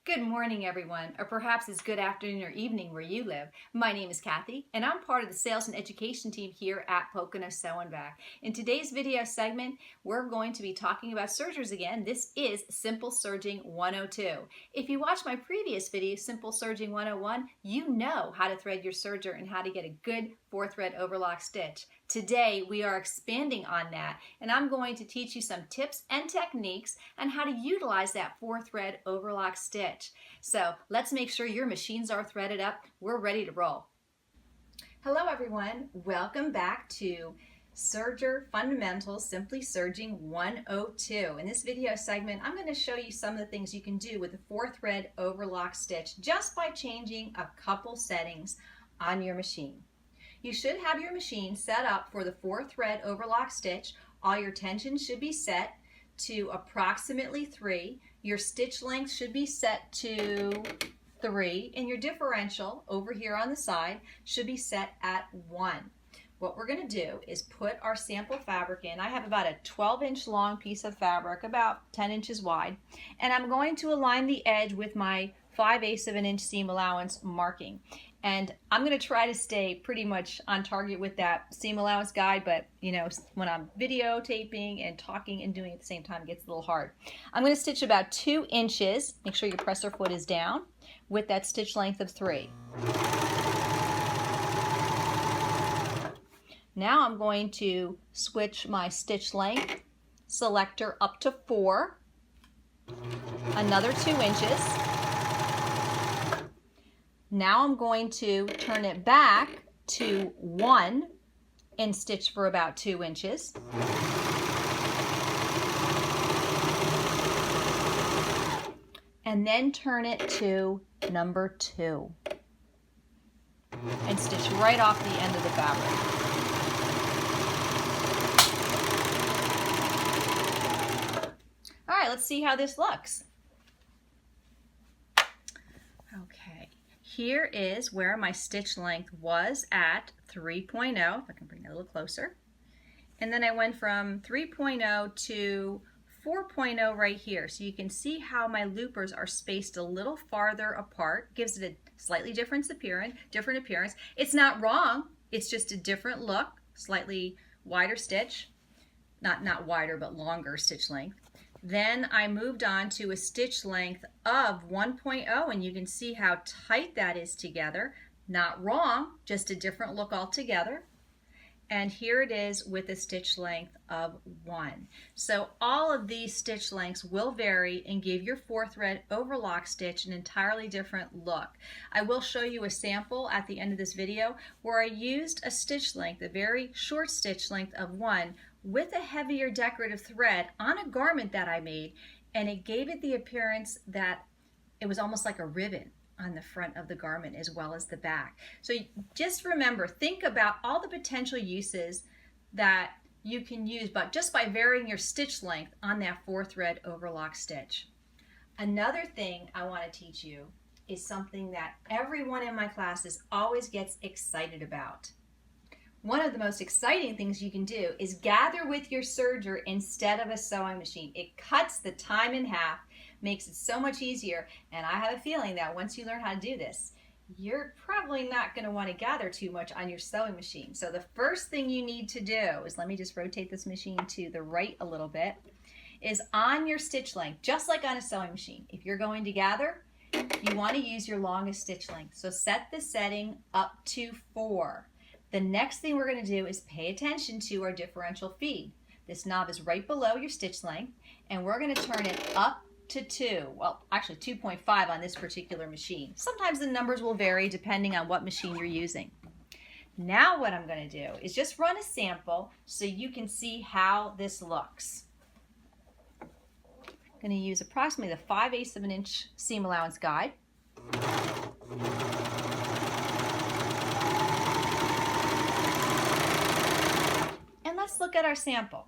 Good morning, everyone, or perhaps it's good afternoon or evening where you live. My name is Kathy, and I'm part of the sales and education team here at Pocono Sew and Back. In today's video segment, we're going to be talking about sergers again. This is Simple Serging 102. If you watched my previous video, Simple Serging 101, you know how to thread your serger and how to get a good 4-thread overlock stitch. Today, we are expanding on that, and I'm going to teach you some tips and techniques on how to utilize that 4-thread overlock stitch. So let's make sure your machines are threaded up. We're ready to roll. Hello everyone, welcome back to Serger Fundamentals Simply Serging 102. In this video segment, I'm going to show you some of the things you can do with the 4-thread overlock stitch just by changing a couple settings on your machine. You should have your machine set up for the 4-thread overlock stitch. All your tension should be set to approximately 3. Your stitch length should be set to 3, and your differential over here on the side should be set at 1. What we're going to do is put our sample fabric in. I have about a 12-inch long piece of fabric, about 10 inches wide, and I'm going to align the edge with my 5/8 of an inch seam allowance marking. And I'm going to try to stay pretty much on target with that seam allowance guide, but you know, when I'm videotaping and talking and doing it at the same time, it gets a little hard. I'm going to stitch about 2 inches, make sure your presser foot is down, with that stitch length of 3. Now I'm going to switch my stitch length selector up to 4, another 2 inches. Now I'm going to turn it back to 1 and stitch for about 2 inches. And then turn it to number 2 and stitch right off the end of the fabric. All right, let's see how this looks. Okay. Here is where my stitch length was at 3.0, if I can bring it a little closer. And then I went from 3.0 to 4.0 right here. So you can see how my loopers are spaced a little farther apart. Gives it a slightly different appearance. It's not wrong, it's just a different look, slightly wider stitch. Not wider, but longer stitch length. Then I moved on to a stitch length of 1.0, and you can see how tight that is together. Not wrong, just a different look altogether. And here it is with a stitch length of 1. So all of these stitch lengths will vary and give your 4-thread overlock stitch an entirely different look. I will show you a sample at the end of this video where I used a stitch length, a very short stitch length of 1, with a heavier decorative thread on a garment that I made, and it gave it the appearance that it was almost like a ribbon on the front of the garment as well as the back. So just remember, think about all the potential uses that you can use but just by varying your stitch length on that 4-thread overlock stitch. Another thing I want to teach you is something that everyone in my classes always gets excited about. One of the most exciting things you can do is gather with your serger instead of a sewing machine. It cuts the time in half, makes it so much easier, and I have a feeling that once you learn how to do this, you're probably not going to want to gather too much on your sewing machine. So the first thing you need to do is, let me just rotate this machine to the right a little bit, is on your stitch length, just like on a sewing machine. If you're going to gather, you want to use your longest stitch length. So set the setting up to 4. The next thing we're going to do is pay attention to our differential feed. This knob is right below your stitch length, and we're going to turn it up to 2. Well, actually 2.5 on this particular machine. Sometimes the numbers will vary depending on what machine you're using. Now what I'm going to do is just run a sample so you can see how this looks. I'm going to use approximately the 5/8 of an inch seam allowance guide. Let's look at our sample.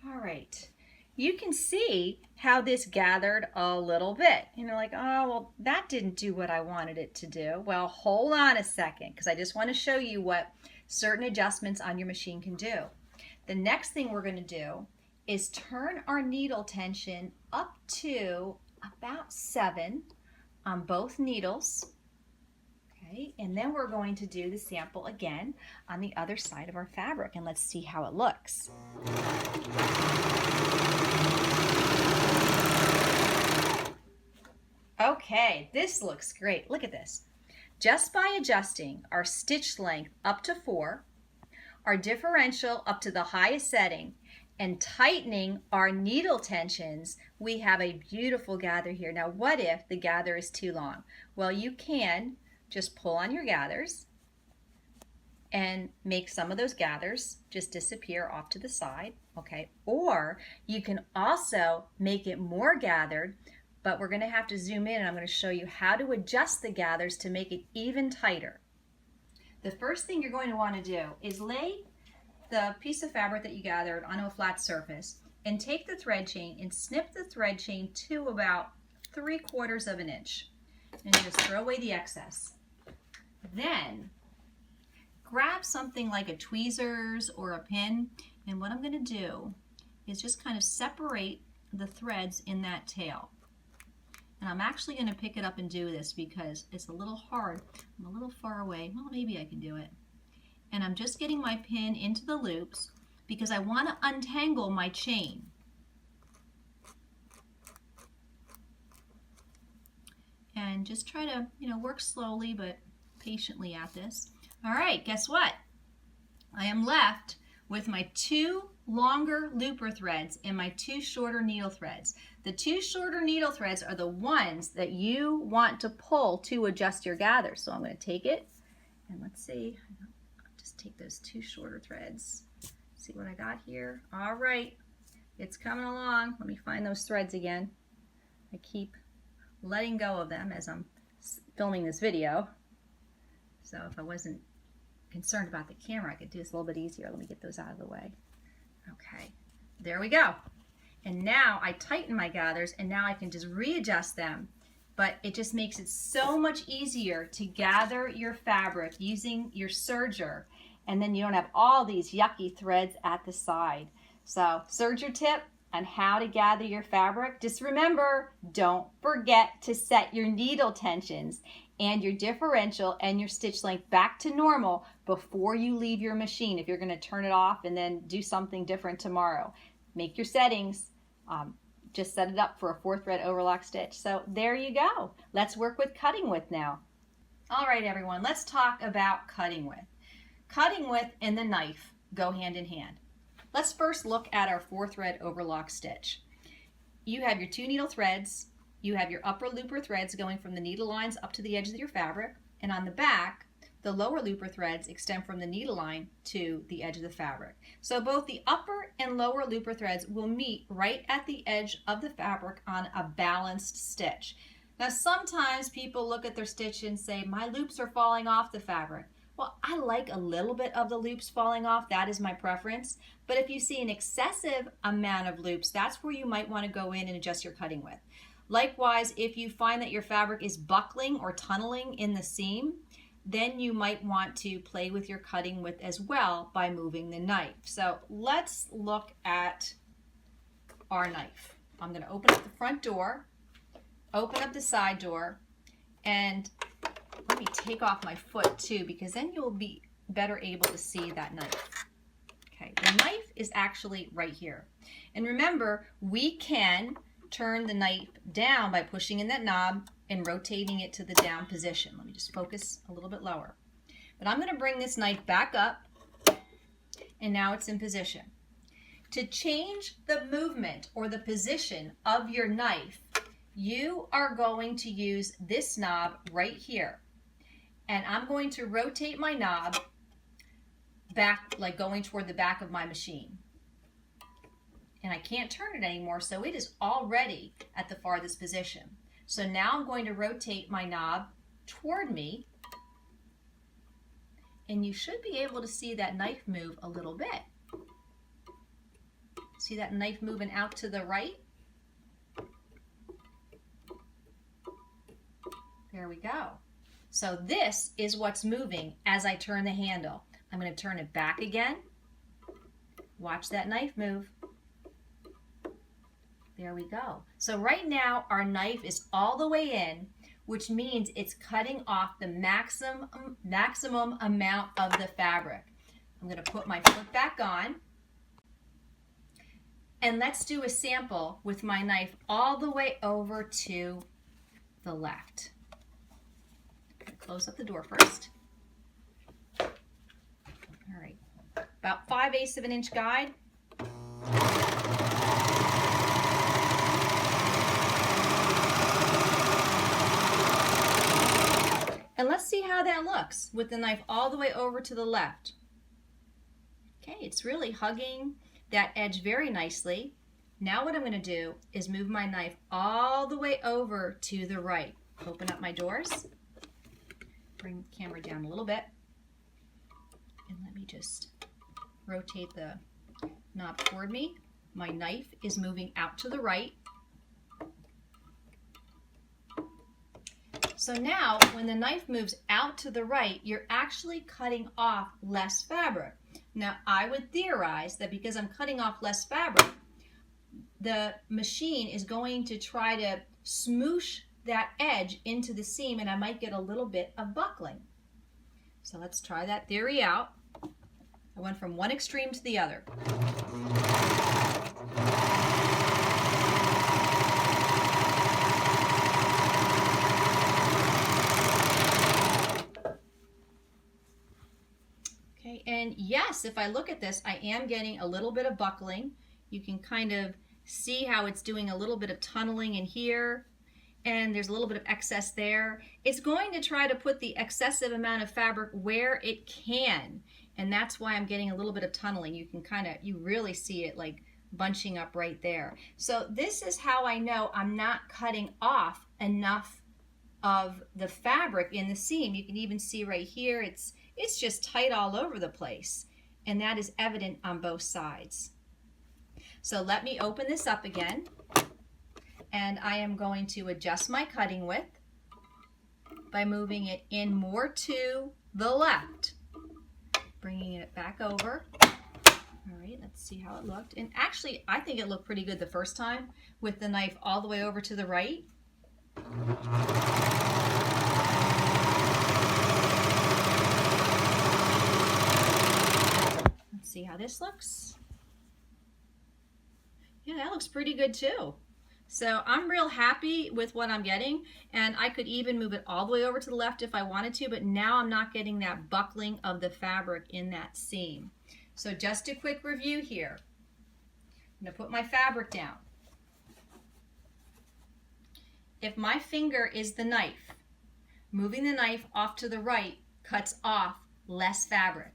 All right, you can see how this gathered a little bit. And you're like, oh, well, that didn't do what I wanted it to do. Well, hold on a second, because I just want to show you what certain adjustments on your machine can do. The next thing we're going to do is turn our needle tension up to about 7 on both needles. Okay, and then we're going to do the sample again on the other side of our fabric, and let's see how it looks. Okay, this looks great. Look at this. Just by adjusting our stitch length up to 4, our differential up to the highest setting, and tightening our needle tensions, we have a beautiful gather here. Now, what if the gather is too long? Well, you can just pull on your gathers and make some of those gathers just disappear off to the side, okay? Or you can also make it more gathered, but we're gonna have to zoom in and I'm gonna show you how to adjust the gathers to make it even tighter. The first thing you're going to want to do is lay the piece of fabric that you gathered onto a flat surface and take the thread chain and snip the thread chain to about 3/4 of an inch. And just throw away the excess. Then grab something like a tweezers or a pin, and what I'm going to do is just kind of separate the threads in that tail. And I'm actually going to pick it up and do this because it's a little hard. I'm a little far away. Well, maybe I can do it. And I'm just getting my pin into the loops because I want to untangle my chain. And just try to, work slowly but patiently at this. All right, guess what? I am left with my 2 longer looper threads and my 2 shorter needle threads. The 2 shorter needle threads are the ones that you want to pull to adjust your gather. So I'm going to take it and let's see. I'll just take those 2 shorter threads. See what I got here. All right, it's coming along. Let me find those threads again. I keep letting go of them as I'm filming this video. So if I wasn't concerned about the camera, I could do this a little bit easier. Let me get those out of the way. Okay, there we go. And now I tighten my gathers and now I can just readjust them. But it just makes it so much easier to gather your fabric using your serger. And then you don't have all these yucky threads at the side. So serger tip on how to gather your fabric. Just remember, don't forget to set your needle tensions and your differential and your stitch length back to normal before you leave your machine if you're going to turn it off and then do something different tomorrow. Make your settings. Just set it up for a 4-thread overlock stitch. So there you go. Let's work with cutting width now. All right, everyone, let's talk about cutting width. Cutting width and the knife go hand in hand. Let's first look at our 4-thread overlock stitch. You have your 2 needle threads. You have your upper looper threads going from the needle lines up to the edge of your fabric, and on the back, the lower looper threads extend from the needle line to the edge of the fabric. So both the upper and lower looper threads will meet right at the edge of the fabric on a balanced stitch. Now sometimes people look at their stitch and say, my loops are falling off the fabric. Well, I like a little bit of the loops falling off. That is my preference. But if you see an excessive amount of loops, that's where you might want to go in and adjust your cutting width. Likewise, if you find that your fabric is buckling or tunneling in the seam, then you might want to play with your cutting width as well by moving the knife. So let's look at our knife. I'm going to open up the front door, open up the side door, and let me take off my foot too, because then you'll be better able to see that knife. Okay, the knife is actually right here. And remember, we can turn the knife down by pushing in that knob and rotating it to the down position. Let me just focus a little bit lower. But I'm going to bring this knife back up, and now it's in position. To change the movement or the position of your knife, you are going to use this knob right here. And I'm going to rotate my knob back, like going toward the back of my machine. And I can't turn it anymore, so it is already at the farthest position. So now I'm going to rotate my knob toward me, and you should be able to see that knife move a little bit. See that knife moving out to the right? There we go. So this is what's moving as I turn the handle. I'm going to turn it back again. Watch that knife move. There we go. So right now our knife is all the way in, which means it's cutting off the maximum amount of the fabric. I'm going to put my foot back on. And let's do a sample with my knife all the way over to the left. Close up the door first. All right, about 5/8 of an inch guide. And let's see how that looks with the knife all the way over to the left. Okay, it's really hugging that edge very nicely. Now what I'm going to do is move my knife all the way over to the right. Open up my doors, bring the camera down a little bit, and let me just rotate the knob toward me. My knife is moving out to the right. So now when the knife moves out to the right, you're actually cutting off less fabric. Now I would theorize that because I'm cutting off less fabric, the machine is going to try to smoosh that edge into the seam, and I might get a little bit of buckling. So let's try that theory out. I went from one extreme to the other. Okay, and yes, if I look at this, I am getting a little bit of buckling. You can kind of see how it's doing a little bit of tunneling in here, and there's a little bit of excess there. It's going to try to put the excessive amount of fabric where it can, and that's why I'm getting a little bit of tunneling. You can you really see it like bunching up right there. So this is how I know I'm not cutting off enough of the fabric in the seam. You can even see right here, it's just tight all over the place, and that is evident on both sides. So let me open this up again, and I am going to adjust my cutting width by moving it in more to the left, bringing it back over. All right, let's see how it looked. And actually, I think it looked pretty good the first time with the knife all the way over to the right. Let's see how this looks. Yeah, that looks pretty good too. So I'm real happy with what I'm getting, and I could even move it all the way over to the left if I wanted to, but now I'm not getting that buckling of the fabric in that seam. So just a quick review here. I'm going to put my fabric down. If my finger is the knife, moving the knife off to the right cuts off less fabric.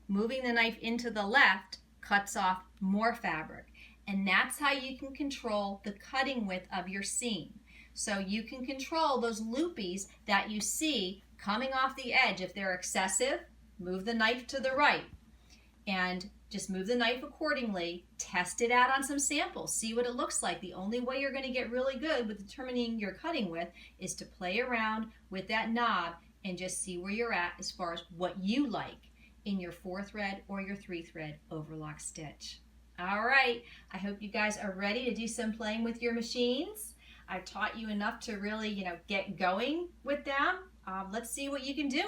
Moving the knife into the left cuts off more fabric. And that's how you can control the cutting width of your seam. So you can control those loopies that you see coming off the edge. If they're excessive, move the knife to the right. And just move the knife accordingly. Test it out on some samples. See what it looks like. The only way you're going to get really good with determining your cutting width is to play around with that knob and just see where you're at as far as what you like in your 4-thread or your 3-thread overlock stitch. All right, I hope you guys are ready to do some playing with your machines. I've taught you enough to really, get going with them. Let's see what you can do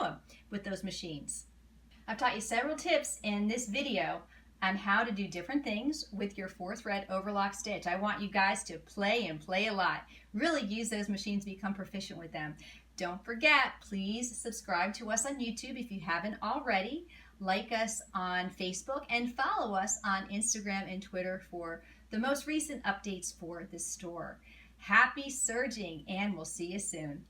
with those machines. I've taught you several tips in this video on how to do different things with your 4-thread overlock stitch. I want you guys to play and play a lot. Really use those machines, become proficient with them. Don't forget, please subscribe to us on YouTube if you haven't already. Like us on Facebook and follow us on Instagram and Twitter for the most recent updates for the store. Happy serging, and we'll see you soon.